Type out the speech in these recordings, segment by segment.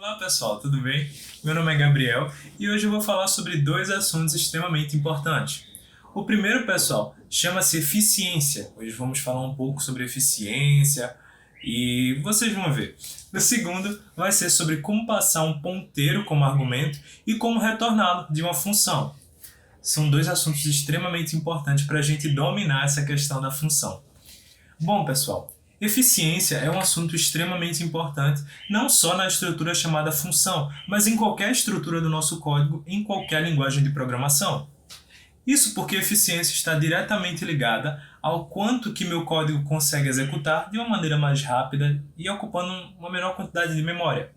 Olá pessoal, tudo bem? Meu nome é Gabriel e hoje eu vou falar sobre dois assuntos extremamente importantes. O primeiro, pessoal, chama-se eficiência. Hoje vamos falar um pouco sobre eficiência e vocês vão ver. O segundo vai ser sobre como passar um ponteiro como argumento e como retorná-lo de uma função. São dois assuntos extremamente importantes para a gente dominar essa questão da função. Bom, pessoal, eficiência é um assunto extremamente importante, não só na estrutura chamada função, mas em qualquer estrutura do nosso código, em qualquer linguagem de programação. Isso porque eficiência está diretamente ligada ao quanto que meu código consegue executar de uma maneira mais rápida e ocupando uma menor quantidade de memória.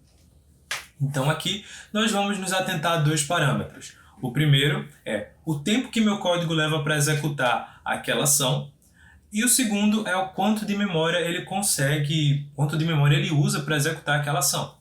Então aqui nós vamos nos atentar a dois parâmetros. O primeiro é o tempo que meu código leva para executar aquela ação, e o segundo é o quanto de memória ele usa para executar aquela ação.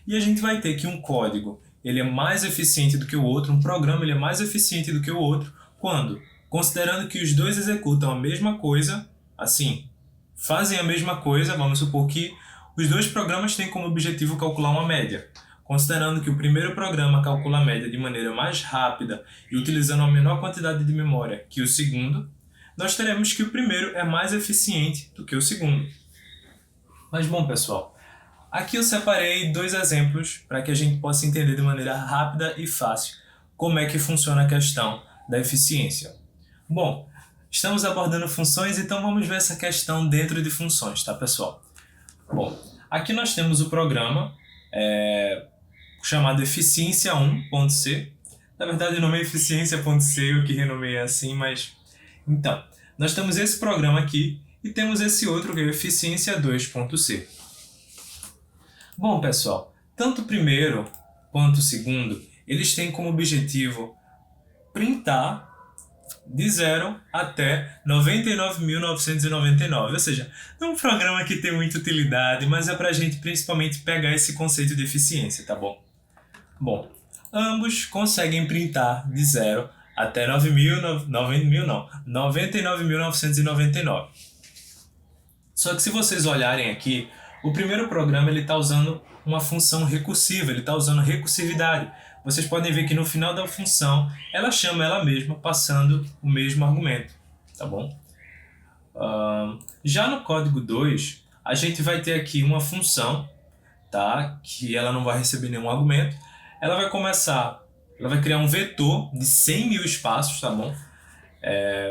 E a gente vai ter que um código ele é mais eficiente do que o outro, um programa ele é mais eficiente do que o outro, quando, considerando que os dois executam a mesma coisa, assim, fazem a mesma coisa, vamos supor que os dois programas têm como objetivo calcular uma média. Considerando que o primeiro programa calcula a média de maneira mais rápida e utilizando a menor quantidade de memória que o segundo, nós teremos que o primeiro é mais eficiente do que o segundo. Mas bom, pessoal, aqui eu separei dois exemplos para que a gente possa entender de maneira rápida e fácil como é que funciona a questão da eficiência. Bom, estamos abordando funções, então vamos ver essa questão dentro de funções, tá, pessoal? Bom, aqui nós temos o programa chamado eficiência1.c. Na verdade, o nome é eficiência.c, eu que renomei assim, mas... Então, nós temos esse programa aqui e temos esse outro que é o eficiência2.c. Bom, pessoal, tanto o primeiro quanto o segundo, eles têm como objetivo printar de 0 até 99.999. Ou seja, não é um programa que tem muita utilidade, mas é para a gente principalmente pegar esse conceito de eficiência, tá bom? Bom, ambos conseguem printar de 0 até 99.999. Só que se vocês olharem aqui, o primeiro programa está usando uma função recursiva, ele está usando recursividade. Vocês podem ver que no final da função, ela chama ela mesma passando o mesmo argumento, tá bom? Já no código 2, a gente vai ter aqui uma função, tá? Que ela não vai receber nenhum argumento. Ela vai criar um vetor de 100 mil espaços, tá bom?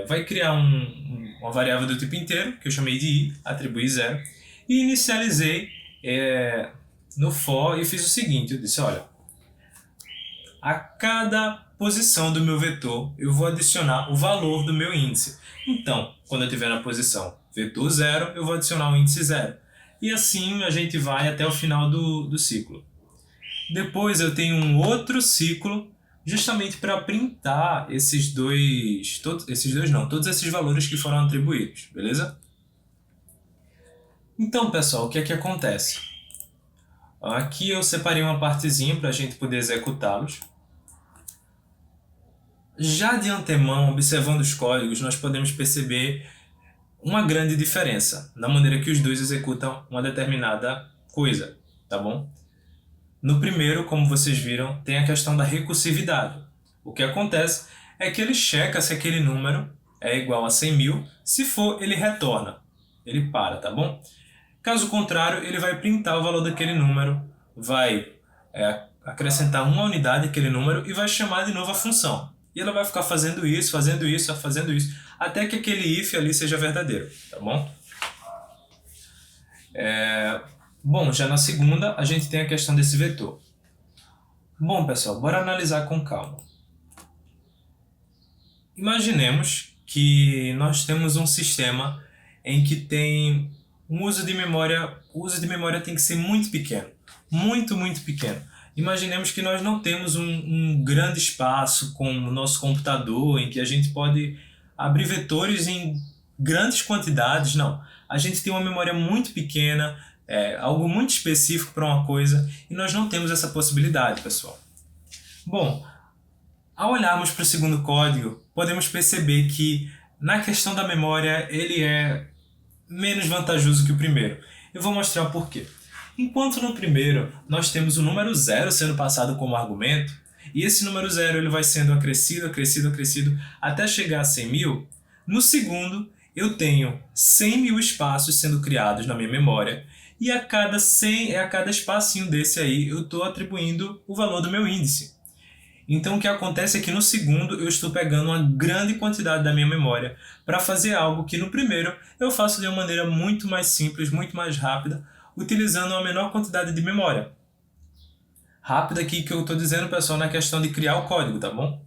Vai criar uma variável do tipo inteiro, que eu chamei de i, atribuí 0, e inicializei no for e fiz o seguinte, eu disse, olha, a cada posição do meu vetor, eu vou adicionar o valor do meu índice. Então, quando eu estiver na posição vetor 0, eu vou adicionar o índice 0. E assim a gente vai até o final do ciclo. Depois eu tenho um outro ciclo justamente para printar todos esses valores que foram atribuídos, beleza? Então, pessoal, o que é que acontece? Aqui eu separei uma partezinha para a gente poder executá-los. Já de antemão, observando os códigos, nós podemos perceber uma grande diferença na maneira que os dois executam uma determinada coisa, tá bom? No primeiro, como vocês viram, tem a questão da recursividade. O que acontece é que ele checa se aquele número é igual a 100 mil. Se for, ele retorna. Ele para, tá bom? Caso contrário, ele vai printar o valor daquele número, vai acrescentar uma unidade àquele número e vai chamar de novo a função. E ela vai ficar fazendo isso, até que aquele if ali seja verdadeiro, tá bom? Bom, já na segunda, a gente tem a questão desse vetor. Bom, pessoal, bora analisar com calma. Imaginemos que nós temos um sistema em que tem o uso de memória tem que ser muito pequeno. Muito, muito pequeno. Imaginemos que nós não temos um grande espaço como o nosso computador, em que a gente pode abrir vetores em grandes quantidades. Não. A gente tem uma memória muito pequena, algo muito específico para uma coisa, e nós não temos essa possibilidade, pessoal. Bom, ao olharmos para o segundo código, podemos perceber que na questão da memória ele é menos vantajoso que o primeiro. Eu vou mostrar por quê. Enquanto no primeiro nós temos o número 0 sendo passado como argumento, e esse número 0 ele vai sendo acrescido, acrescido, acrescido, até chegar a 100.000, no segundo eu tenho 100.000 espaços sendo criados na minha memória, e a cada espacinho desse aí eu estou atribuindo o valor do meu índice. Então o que acontece é que no segundo eu estou pegando uma grande quantidade da minha memória para fazer algo que no primeiro eu faço de uma maneira muito mais simples, muito mais rápida, utilizando a menor quantidade de memória. Rápida aqui que eu estou dizendo, pessoal, na questão de criar o código, tá bom?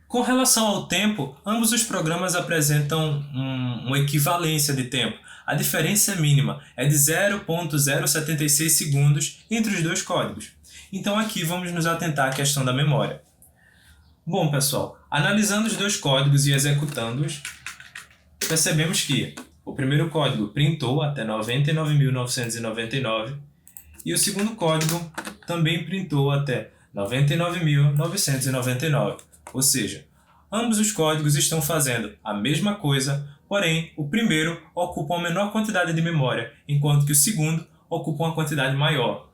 Com relação ao tempo, ambos os programas apresentam uma equivalência de tempo. A diferença é mínima, é de 0,076 segundos entre os dois códigos. Então aqui vamos nos atentar à questão da memória. Bom, pessoal, analisando os dois códigos e executando-os, percebemos que o primeiro código printou até 99.999 e o segundo código também printou até 99.999. Ou seja, ambos os códigos estão fazendo a mesma coisa, porém o primeiro ocupa uma menor quantidade de memória, enquanto que o segundo ocupa uma quantidade maior.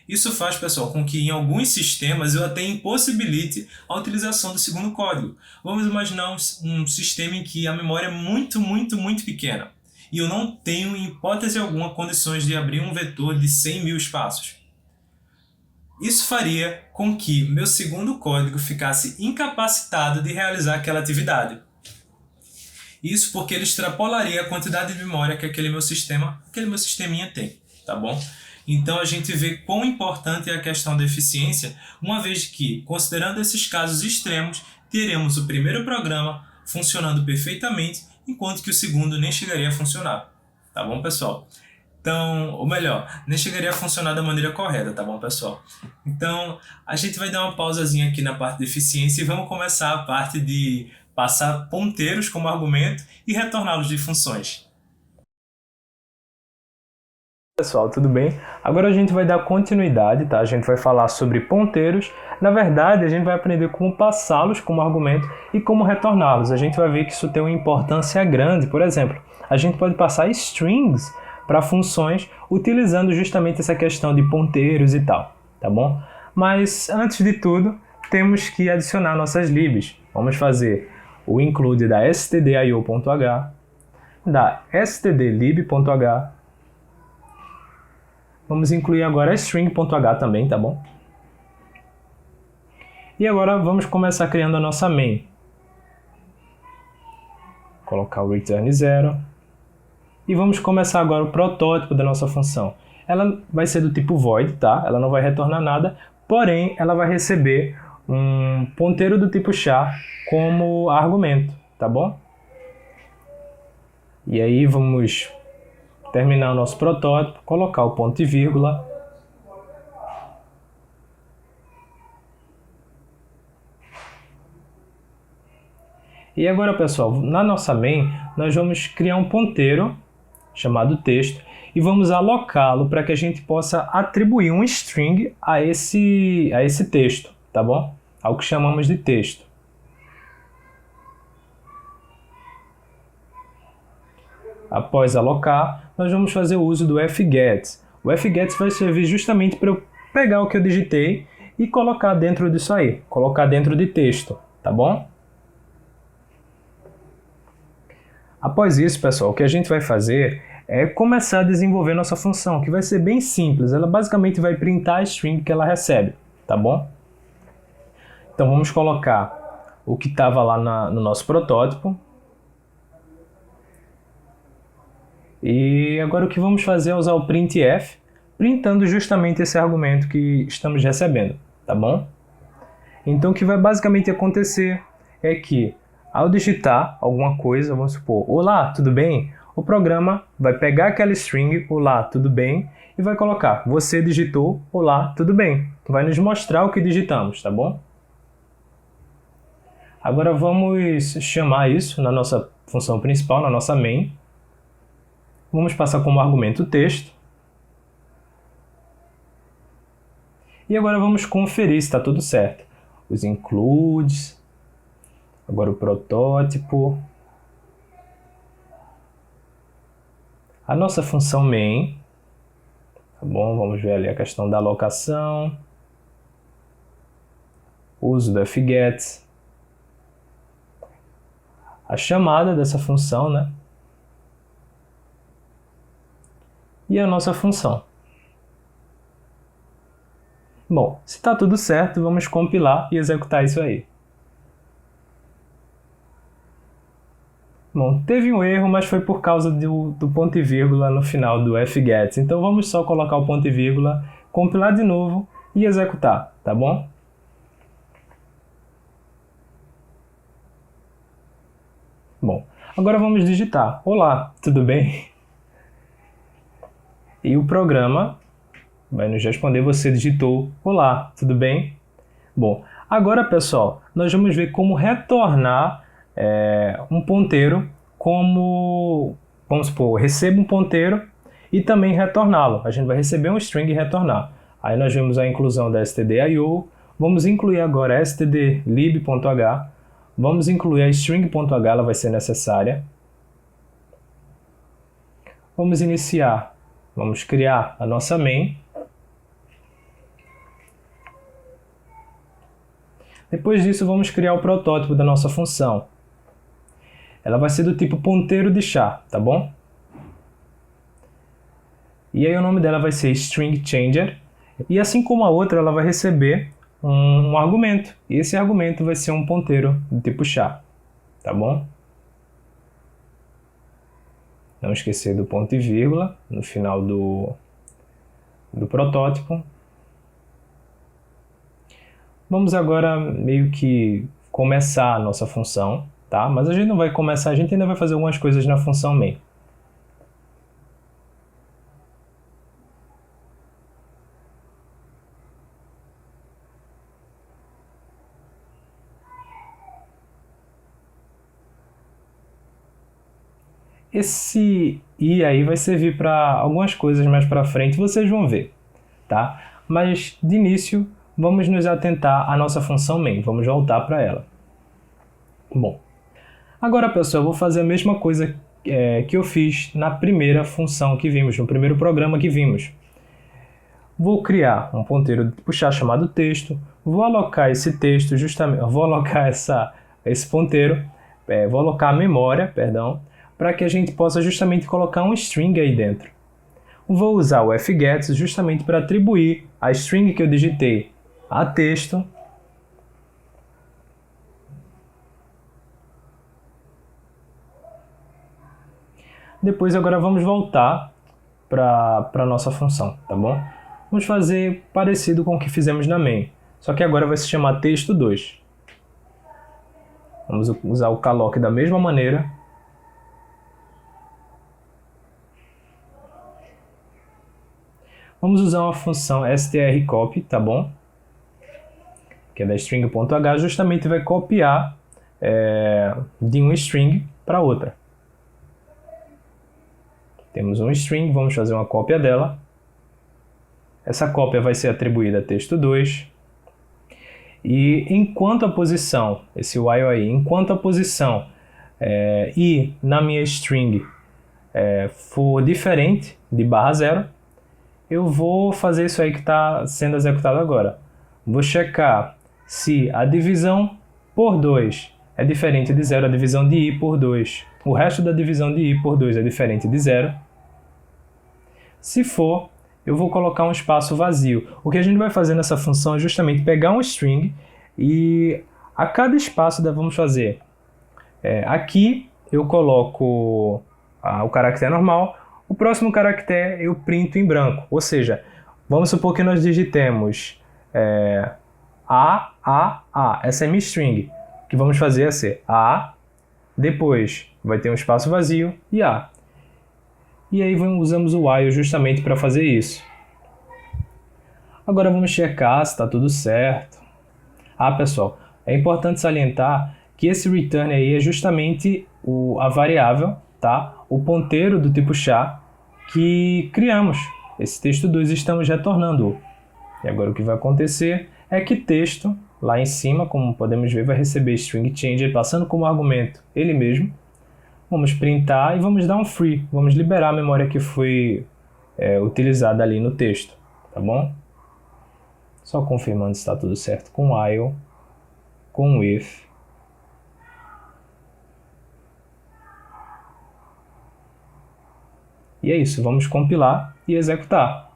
Isso faz, pessoal, com que em alguns sistemas eu até impossibilite a utilização do segundo código. Vamos imaginar um sistema em que a memória é muito, muito, muito pequena e eu não tenho, em hipótese alguma, condições de abrir um vetor de 100.000 espaços. Isso faria com que meu segundo código ficasse incapacitado de realizar aquela atividade. Isso porque ele extrapolaria a quantidade de memória que aquele meu sisteminha tem, tá bom? Então a gente vê quão importante é a questão da eficiência, uma vez que, considerando esses casos extremos, teremos o primeiro programa funcionando perfeitamente, enquanto que o segundo nem chegaria a funcionar. Tá bom, pessoal? Então, ou melhor, nem chegaria a funcionar da maneira correta, tá bom, pessoal? Então, a gente vai dar uma pausazinha aqui na parte de eficiência e vamos começar a parte de passar ponteiros como argumento e retorná-los de funções. Pessoal, tudo bem? Agora a gente vai dar continuidade, tá? A gente vai falar sobre ponteiros. Na verdade, a gente vai aprender como passá-los como argumento e como retorná-los. A gente vai ver que isso tem uma importância grande. Por exemplo, a gente pode passar strings para funções utilizando justamente essa questão de ponteiros e tal, tá bom? Mas, antes de tudo, temos que adicionar nossas libs. Vamos fazer o include da stdio.h, da stdlib.h. Vamos incluir agora a string.h também, tá bom? E agora vamos começar criando a nossa main. Colocar o return 0. E vamos começar agora o protótipo da nossa função. Ela vai ser do tipo void, tá? Ela não vai retornar nada, porém ela vai receber um ponteiro do tipo char como argumento, tá bom? E aí vamos terminar o nosso protótipo, colocar o ponto e vírgula. E agora, pessoal, na nossa main, nós vamos criar um ponteiro chamado texto e vamos alocá-lo para que a gente possa atribuir um string a esse texto, tá bom? Ao que chamamos de texto. Após alocar, nós vamos fazer o uso do fget. O fget vai servir justamente para eu pegar o que eu digitei e colocar dentro disso aí, colocar dentro de texto, tá bom? Após isso, pessoal, o que a gente vai fazer é começar a desenvolver nossa função, que vai ser bem simples. Ela basicamente vai printar a string que ela recebe, tá bom? Então vamos colocar o que estava lá no nosso protótipo. E agora o que vamos fazer é usar o printf, printando justamente esse argumento que estamos recebendo, tá bom? Então o que vai basicamente acontecer é que ao digitar alguma coisa, vamos supor, olá, tudo bem? O programa vai pegar aquela string, olá, tudo bem? E vai colocar, você digitou, olá, tudo bem? Vai nos mostrar o que digitamos, tá bom? Agora vamos chamar isso na nossa função principal, na nossa main. Vamos passar como argumento o texto. E agora vamos conferir se está tudo certo. Os includes, agora o protótipo. A nossa função main. bom? Vamos ver ali a questão da alocação, uso do fget, a chamada dessa função, né? E a nossa função. Bom, se está tudo certo, vamos compilar e executar isso aí. Bom, teve um erro, mas foi por causa do ponto e vírgula no final do fget. Então vamos só colocar o ponto e vírgula, compilar de novo e executar, tá bom? Bom, agora vamos digitar. Olá, tudo bem? E o programa vai nos responder, você digitou, olá, tudo bem? Bom, agora pessoal, nós vamos ver como retornar um ponteiro, vamos supor, receba um ponteiro e também retorná-lo. A gente vai receber um string e retornar. Aí nós vemos a inclusão da stdio, vamos incluir agora a stdlib.h, vamos incluir a string.h, ela vai ser necessária. Vamos iniciar, vamos criar a nossa main. Depois disso, vamos criar o protótipo da nossa função. Ela vai ser do tipo ponteiro de char, tá bom? E aí o nome dela vai ser string changer. E assim como a outra, ela vai receber um argumento. E esse argumento vai ser um ponteiro do tipo char, tá bom? Não esquecer do ponto e vírgula no final do protótipo. Vamos agora meio que começar a nossa função, tá? Mas a gente não vai começar, a gente ainda vai fazer algumas coisas na função main. Esse i aí vai servir para algumas coisas mais para frente, vocês vão ver, tá? Mas de início, vamos nos atentar à nossa função main, vamos voltar para ela. Bom, agora pessoal, eu vou fazer a mesma coisa que eu fiz na primeira função que vimos, no primeiro programa que vimos. Vou criar um ponteiro de puxar chamado texto, vou alocar esse texto justamente, vou alocar esse ponteiro, vou alocar a memória, perdão, para que a gente possa justamente colocar um string aí dentro. Vou usar o fget justamente para atribuir a string que eu digitei a texto. Depois agora vamos voltar para a nossa função, tá bom? Vamos fazer parecido com o que fizemos na main, só que agora vai se chamar texto2. Vamos usar o calloc da mesma maneira. Vamos usar uma função strcopy, tá bom? Que é da string.h, justamente vai copiar de uma string para outra. Temos um string, vamos fazer uma cópia dela. Essa cópia vai ser atribuída a texto2. E enquanto a posição, esse while aí, enquanto a posição i na minha string for diferente de /0, eu vou fazer isso aí que está sendo executado agora. Vou checar se a divisão por 2 é diferente de 0, a divisão de i por 2. O resto da divisão de i por 2 é diferente de 0. Se for, eu vou colocar um espaço vazio. O que a gente vai fazer nessa função é justamente pegar um string e a cada espaço vamos fazer. Aqui eu coloco o caractere normal. O próximo caractere eu printo em branco, ou seja, vamos supor que nós digitemos A. Essa é minha string. O que vamos fazer é ser A, depois vai ter um espaço vazio e A. E aí usamos o while justamente para fazer isso. Agora vamos checar se está tudo certo. Pessoal, é importante salientar que esse return aí é justamente a variável, tá? O ponteiro do tipo char que criamos. Esse texto2 estamos retornando. E agora o que vai acontecer é que texto, lá em cima, como podemos ver, vai receber string changer, passando como argumento ele mesmo. Vamos printar e vamos dar um free. Vamos liberar a memória que foi utilizada ali no texto, tá bom? Só confirmando se está tudo certo com while, com if. E é isso, vamos compilar e executar.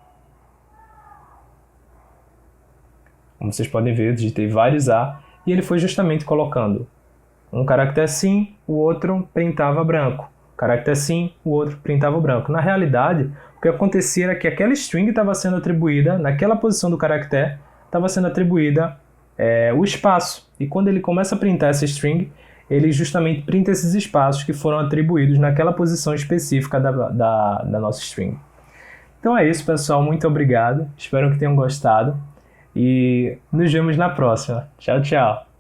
Como vocês podem ver, eu digitei vários A e ele foi justamente colocando um caractere sim, o outro printava branco. Caractere sim, o outro printava branco. Na realidade, o que acontecia era que aquela string estava sendo atribuída, naquela posição do caractere, estava sendo atribuída o espaço. E quando ele começa a printar essa string, ele justamente printa esses espaços que foram atribuídos naquela posição específica da nossa string. Então é isso, pessoal. Muito obrigado. Espero que tenham gostado. E nos vemos na próxima. Tchau, tchau.